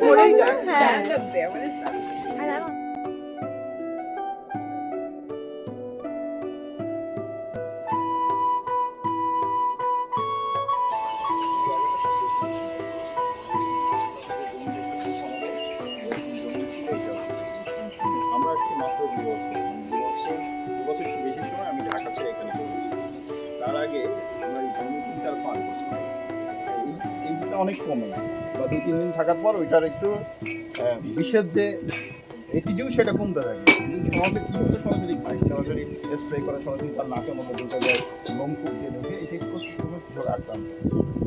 বড়ই গাছ হ্যাঁ আমরা একটু মাত্র 2 বছর একটু বেশি সময় আমি ঢাকা ছেড়ে এখানে পড়েছি। তার আগে আমরা এই জমি 3-4 এইটা অনেক কমে বা 2-3 দিন থাকার পর ওইটার একটু বিশেষ যে রেসিডিউ সেটা কমতে থাকে। সরাসরি কি হতো, সরাসরি খাই, সরাসরি স্প্রে করে, সরাসরি তার নাকের মধ্যে ঢুকে যায়, লোম খুব দিয়ে ঢুকে, এই ঠিক করতে কিছু রাখতাম।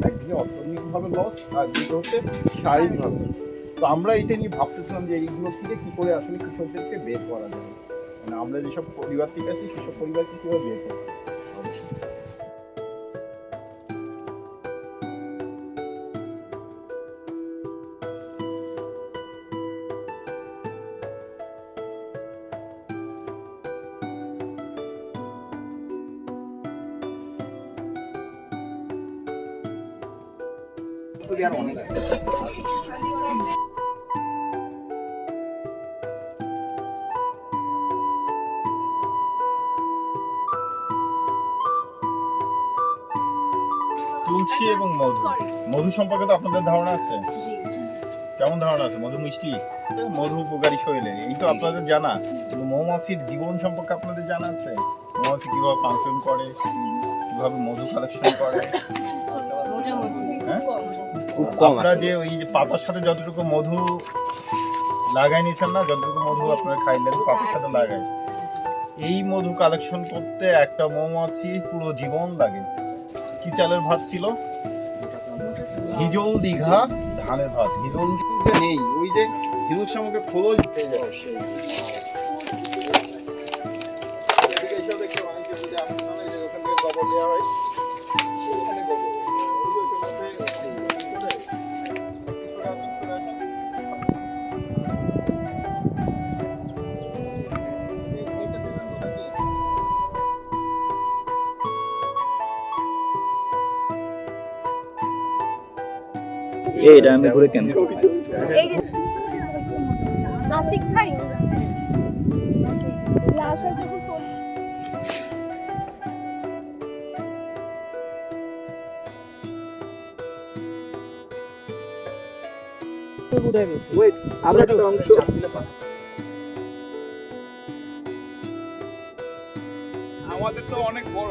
একদিকে অর্থনৈতিকভাবে লস, আর দ্বিতীয় হচ্ছে শারীরিকভাবে। তো আমরা এটা নিয়ে ভাবতেছিলাম যে এইগুলো থেকে কী করে আসলে কৃষকদেরকে বের করা যায়, মানে আমরা যেসব পরিবার থেকে আছি সেসব পরিবারকে কীভাবে বের করতে আর অনেক তুলসী এবং মধু, মধু সম্পর্কে তো আপনাদের ধারণা আছে? কেমন ধারণা আছে? মধু মিষ্টি, মধু উপকারী শরীরে, এই তো আপনাদের জানা। কিন্তু মৌমাছির জীবন সম্পর্কে আপনাদের জানা আছে? মৌমাছি কিভাবে ফাংশন করে, কিভাবে মধু কালেকশন করে? আপনারা যে ওই যে পাতার সাথে যতটুকু মধু লাগাই নিয়েছেন না, যতটুকু মধু আপনারা খাইলেন পাতার সাথে লাগাই, এই মধু কালেকশন করতে একটা মৌমাছি পুরো জীবন লাগে। কি চালের ভাত ছিল? হিজল দীঘা ধানের ভাত। হিজল দীঘা নেই, ওই যে ঝিনুক শামুকে খোলো দিতে যাও সেই গোবর দেওয়া হয়। এটা আমি ঘুরে কেন নাসিক খাই লাসা যখন উঠে গেছে আমরা একটা অংশ আমাদের তো অনেক বড়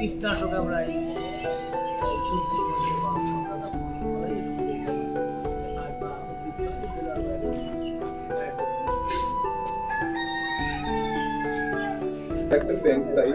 কীটনাশক আমরা সবজি একটা সেন্ট তাই